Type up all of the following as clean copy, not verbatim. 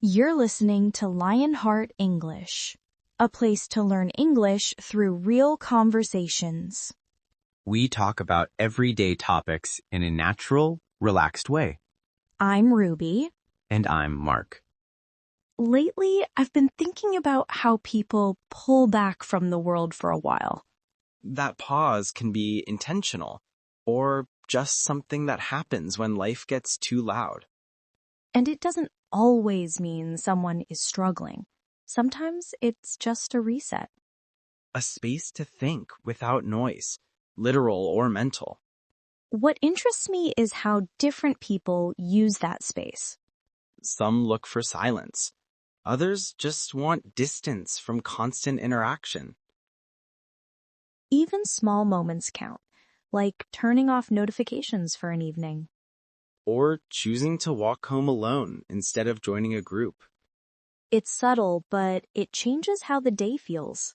You're listening to Lionheart English, a place to learn English through real conversations. We talk about everyday topics in a natural, relaxed way. I'm Ruby. And I'm Mark. Lately, I've been thinking about how people pull back from the world for a while. That pause can be intentional, or just something that happens when life gets too loud. And it doesn't always mean someone is struggling. Sometimes it's just a reset. A space to think without noise, literal or mental. What interests me is how different people use that space. Some look for silence. Others just want distance from constant interaction. Even small moments count, like turning off notifications for an evening. Or choosing to walk home alone instead of joining a group. It's subtle, but it changes how the day feels.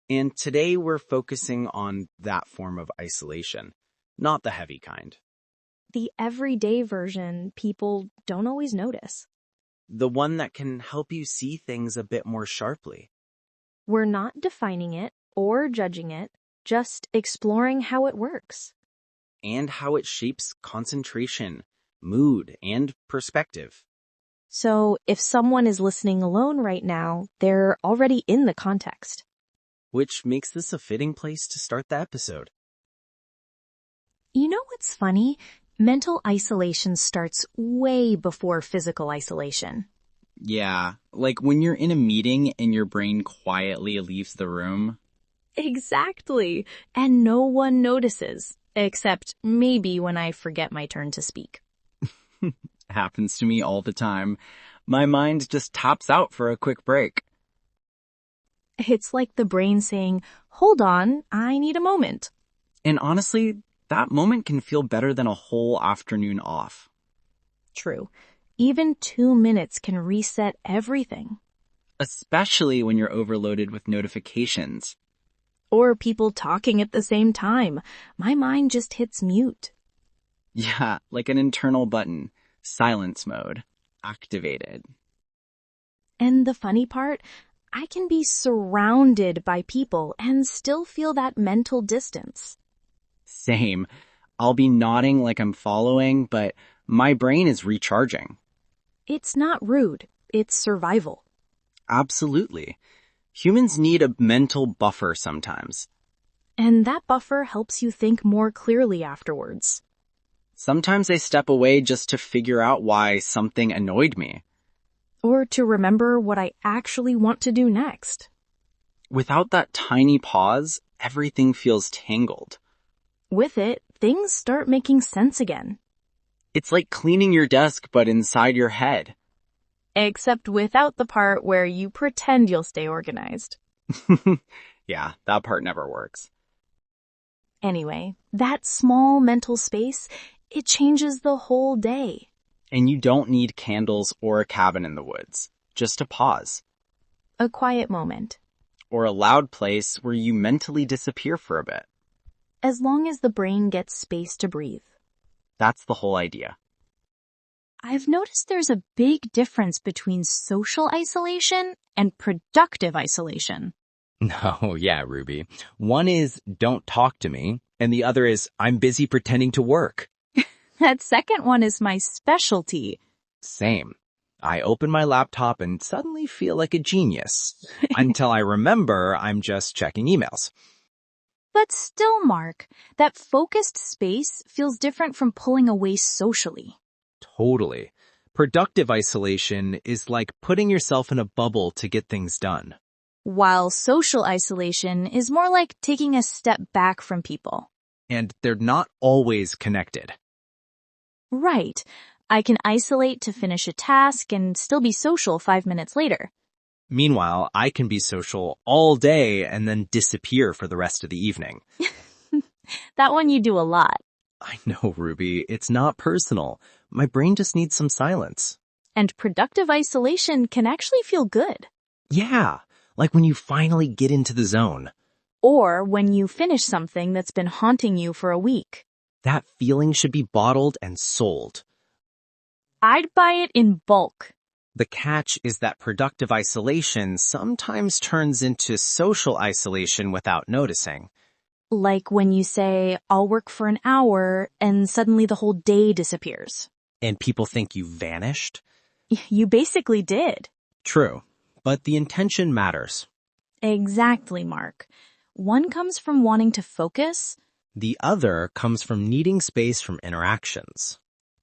And today we're focusing on that form of isolation, not the heavy kind. The everyday version people don't always notice. The one that can help you see things a bit more sharply. We're not defining it or judging it, just exploring how it works. And how it shapes concentration, mood, and perspective. So if someone is listening alone right now, they're already in the context. Which makes this a fitting place to start the episode. You know what's funny? Mental isolation starts way before physical isolation. Yeah, like when you're in a meeting and your brain quietly leaves the room. Exactly. And no one notices, except maybe when I forget my turn to speak. Happens to me all the time. My mind just taps out for a quick break. It's like the brain saying, hold on, I need a moment. And honestly, that moment can feel better than a whole afternoon off. True. Even 2 minutes can reset everything. Especially when you're overloaded with notifications. Or people talking at the same time. My mind just hits mute. Yeah, like an internal button. Silence mode. Activated. And the funny part, I can be surrounded by people and still feel that mental distance. Same. I'll be nodding like I'm following, but my brain is recharging. It's not rude. It's survival. Absolutely. Humans need a mental buffer sometimes. And that buffer helps you think more clearly afterwards. Sometimes I step away just to figure out why something annoyed me. Or to remember what I actually want to do next. Without that tiny pause, everything feels tangled. With it, things start making sense again. It's like cleaning your desk but inside your head. Except without the part where you pretend you'll stay organized. Yeah, that part never works. Anyway, that small mental space, it changes the whole day. And you don't need candles or a cabin in the woods. Just a pause. A quiet moment. Or a loud place where you mentally disappear for a bit. As long as the brain gets space to breathe. That's the whole idea. I've noticed there's a big difference between social isolation and productive isolation. Oh, yeah, Ruby. One is don't talk to me, and the other is I'm busy pretending to work. That second one is my specialty. Same. I open my laptop and suddenly feel like a genius. Until I remember I'm just checking emails. But still, Mark, that focused space feels different from pulling away socially. Totally. Productive isolation is like putting yourself in a bubble to get things done. While social isolation is more like taking a step back from people. And they're not always connected. Right. I can isolate to finish a task and still be social 5 minutes later. Meanwhile, I can be social all day and then disappear for the rest of the evening. That one you do a lot. I know, Ruby. It's not personal. My brain just needs some silence. And productive isolation can actually feel good. Yeah, like when you finally get into the zone. Or when you finish something that's been haunting you for a week. That feeling should be bottled and sold. I'd buy it in bulk. The catch is that productive isolation sometimes turns into social isolation without noticing. Like when you say, I'll work for an hour, and suddenly the whole day disappears. And people think you vanished? You basically did. True, but the intention matters. Exactly, Mark. One comes from wanting to focus, The other comes from needing space from interactions,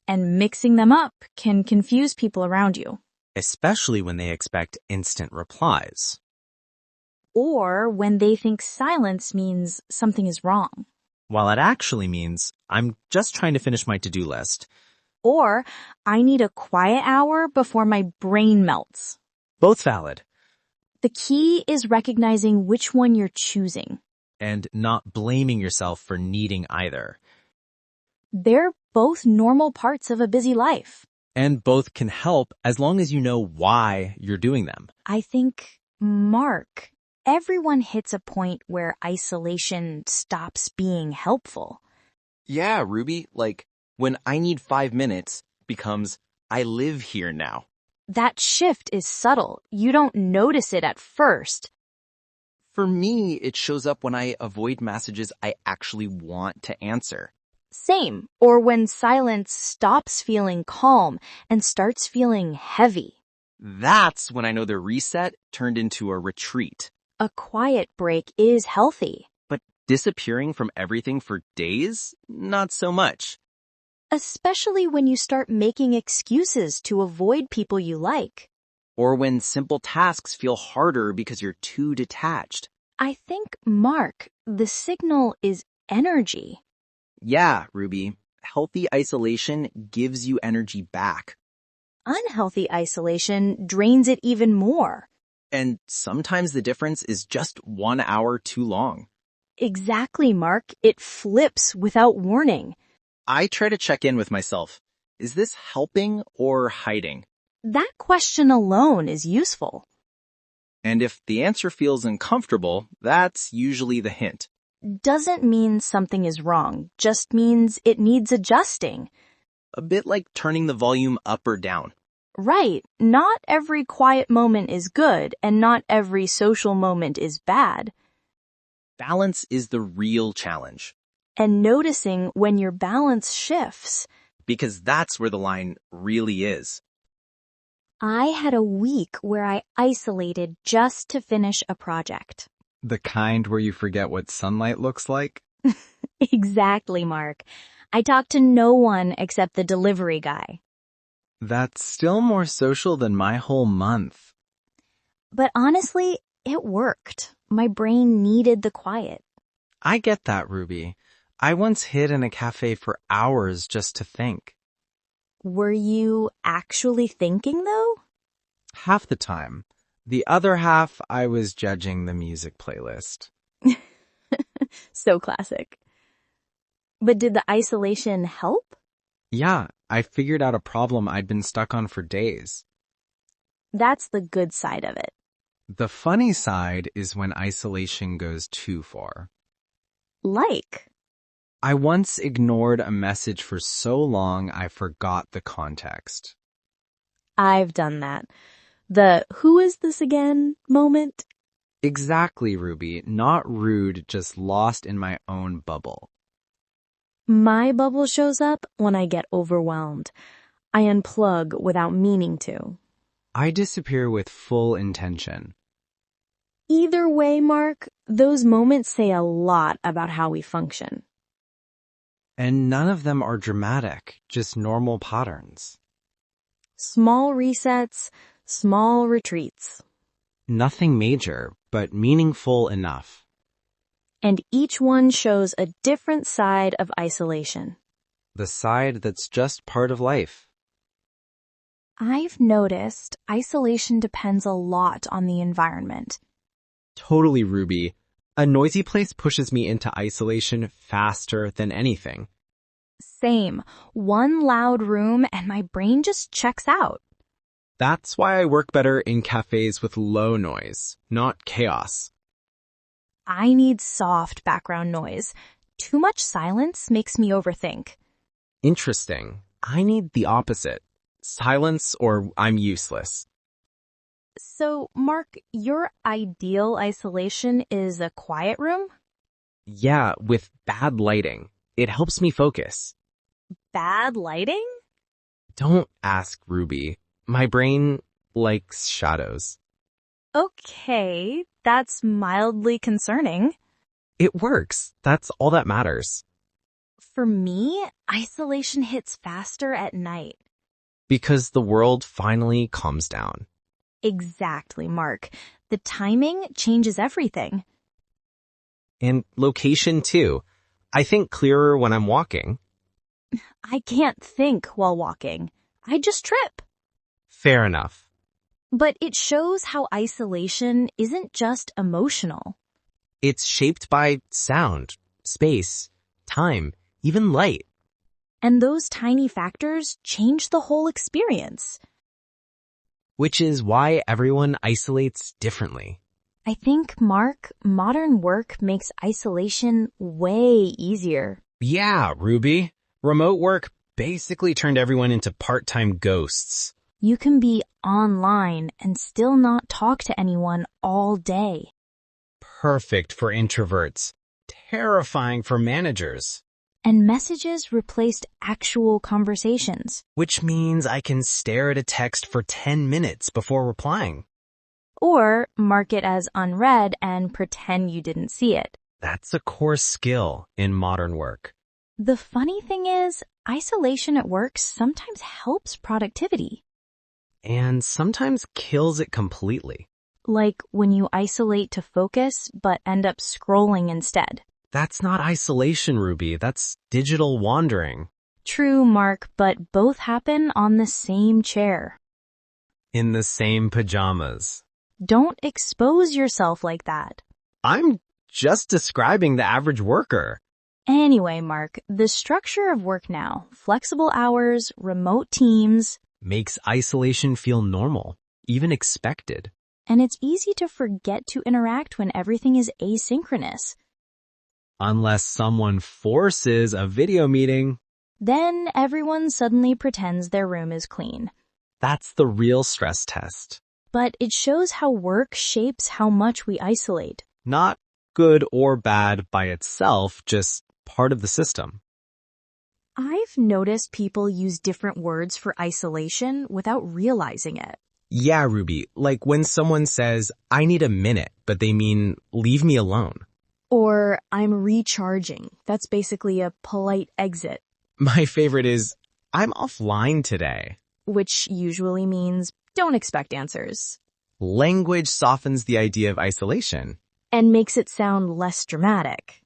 and mixing them up can confuse people around you. especially when they expect instant replies. Or when they think silence means something is wrong. While it actually means, I'm just trying to finish my to-do list. Or I need a quiet hour before my brain melts. Both valid. The key is recognizing which one you're choosing. And not blaming yourself for needing either. They're both normal parts of a busy life. And both can help as long as you know why you're doing them. I think, Mark, everyone hits a point where isolation stops being helpful. Yeah, Ruby, like when I need 5 minutes becomes I live here now. That shift is subtle. You don't notice it at first. For me, it shows up when I avoid messages I actually want to answer. Same. Or when silence stops feeling calm and starts feeling heavy. That's when I know the reset turned into a retreat. A quiet break is healthy. But disappearing from everything for days? Not so much. Especially when you start making excuses to avoid people you like. Or when simple tasks feel harder because you're too detached. I think, Mark, the signal is energy. Yeah, Ruby, healthy isolation gives you energy back. Unhealthy isolation drains it even more. And sometimes the difference is just 1 hour too long. Exactly, Mark. It flips without warning. I try to check in with myself. Is this helping or hiding? That question alone is useful. And if the answer feels uncomfortable, that's usually the hint. Doesn't mean something is wrong, just means it needs adjusting. A bit like turning the volume up or down. Right. Not every quiet moment is good, and not every social moment is bad. Balance is the real challenge. And noticing when your balance shifts. Because that's where the line really is. I had a week where I isolated just to finish a project. The kind where you forget what sunlight looks like? Exactly, Mark. I talked to no one except the delivery guy. That's still more social than my whole month. But honestly, it worked. My brain needed the quiet. I get that, Ruby. I once hid in a cafe for hours just to think. Were you actually thinking, though? Half the time. The other half, I was judging the music playlist. So classic. But did the isolation help? Yeah, I figured out a problem I'd been stuck on for days. That's the good side of it. The funny side is when isolation goes too far. Like, I once ignored a message for so long I forgot the context. I've done that. The who is this again moment? Exactly, Ruby. Not rude, just lost in my own bubble. My bubble shows up when I get overwhelmed. I unplug without meaning to. I disappear with full intention. Either way, Mark, those moments say a lot about how we function. And none of them are dramatic, just normal patterns. Small resets, small retreats. Nothing major, but meaningful enough. And each one shows a different side of isolation. The side that's just part of life. I've noticed isolation depends a lot on the environment. Totally, Ruby. A noisy place pushes me into isolation faster than anything. Same. One loud room and my brain just checks out. That's why I work better in cafes with low noise, not chaos. I need soft background noise. Too much silence makes me overthink. Interesting. I need the opposite. Silence or I'm useless. So, Mark, your ideal isolation is a quiet room? Yeah, with bad lighting. It helps me focus. Bad lighting? Don't ask, Ruby. My brain likes shadows. Okay, that's mildly concerning. It works. That's all that matters. For me, isolation hits faster at night. Because the world finally calms down. Exactly, Mark. The timing changes everything. And location too. I think clearer when I'm walking. I can't think while walking. I just trip. Fair enough. But it shows how isolation isn't just emotional. It's shaped by sound, space, time, even light. And those tiny factors change the whole experience. Which is why everyone isolates differently. I think, Mark, modern work makes isolation way easier. Yeah, Ruby. Remote work basically turned everyone into part-time ghosts. You can be online and still not talk to anyone all day. Perfect for introverts. Terrifying for managers. And messages replaced actual conversations. Which means I can stare at a text for 10 minutes before replying. Or mark it as unread and pretend you didn't see it. That's a core skill in modern work. The funny thing is, isolation at work sometimes helps productivity. And sometimes kills it completely. Like when you isolate to focus but end up scrolling instead. That's not isolation, Ruby. That's digital wandering. True, Mark, but both happen on the same chair. In the same pajamas. Don't expose yourself like that. I'm just describing the average worker. Anyway, Mark, the structure of work now, flexible hours, remote teams, Makes isolation feel normal, even expected. and it's easy to forget to interact when everything is asynchronous. Unless someone forces a video meeting. Then everyone suddenly pretends their room is clean. That's the real stress test. But it shows how work shapes how much we isolate. Not good or bad by itself, just part of the system. I've noticed people use different words for isolation without realizing it. Yeah, Ruby, like when someone says, I need a minute, but they mean, leave me alone. Or I'm recharging. That's basically a polite exit, My favorite is, I'm offline today. which usually means don't expect answers. Language softens the idea of isolation. And makes it sound less dramatic.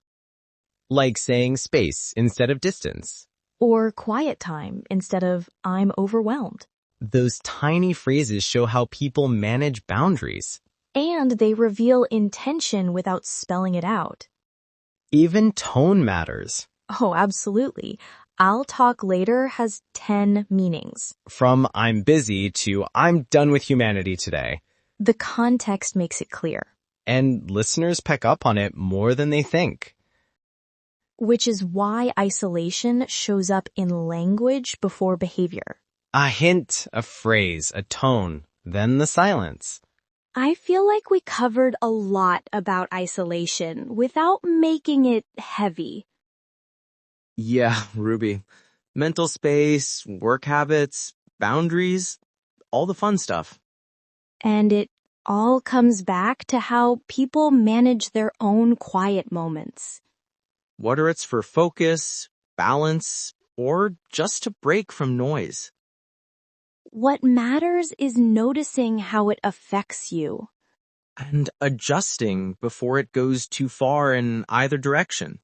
Like saying space instead of distance. Or quiet time instead of I'm overwhelmed. Those tiny phrases show how people manage boundaries. And they reveal intention without spelling it out. Even tone matters. Oh, absolutely. I'll talk later has 10 meanings. From I'm busy to I'm done with humanity today. The context makes it clear. And listeners pick up on it more than they think. Which is why isolation shows up in language before behavior. A hint, a phrase, a tone, then the silence. I feel like we covered a lot about isolation without making it heavy. Yeah, Ruby. Mental space, work habits, boundaries, all the fun stuff. And it all comes back to how people manage their own quiet moments. Whether it's for focus, balance, or just to break from noise. What matters is noticing how it affects you. And adjusting before it goes too far in either direction.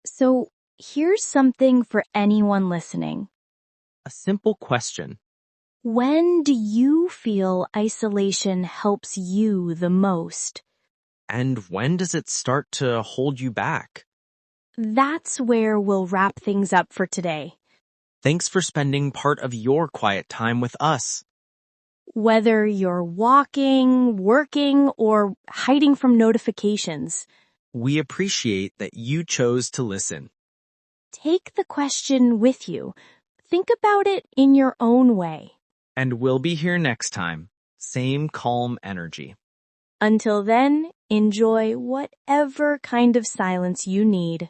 So here's something for anyone listening. A simple question. When do you feel isolation helps you the most? And when does it start to hold you back? That's where we'll wrap things up for today. Thanks for spending part of your quiet time with us. Whether you're walking, working, or hiding from notifications, We appreciate that you chose to listen. take the question with you. Think about it in your own way. And we'll be here next time. Same calm energy. Until then, enjoy whatever kind of silence you need.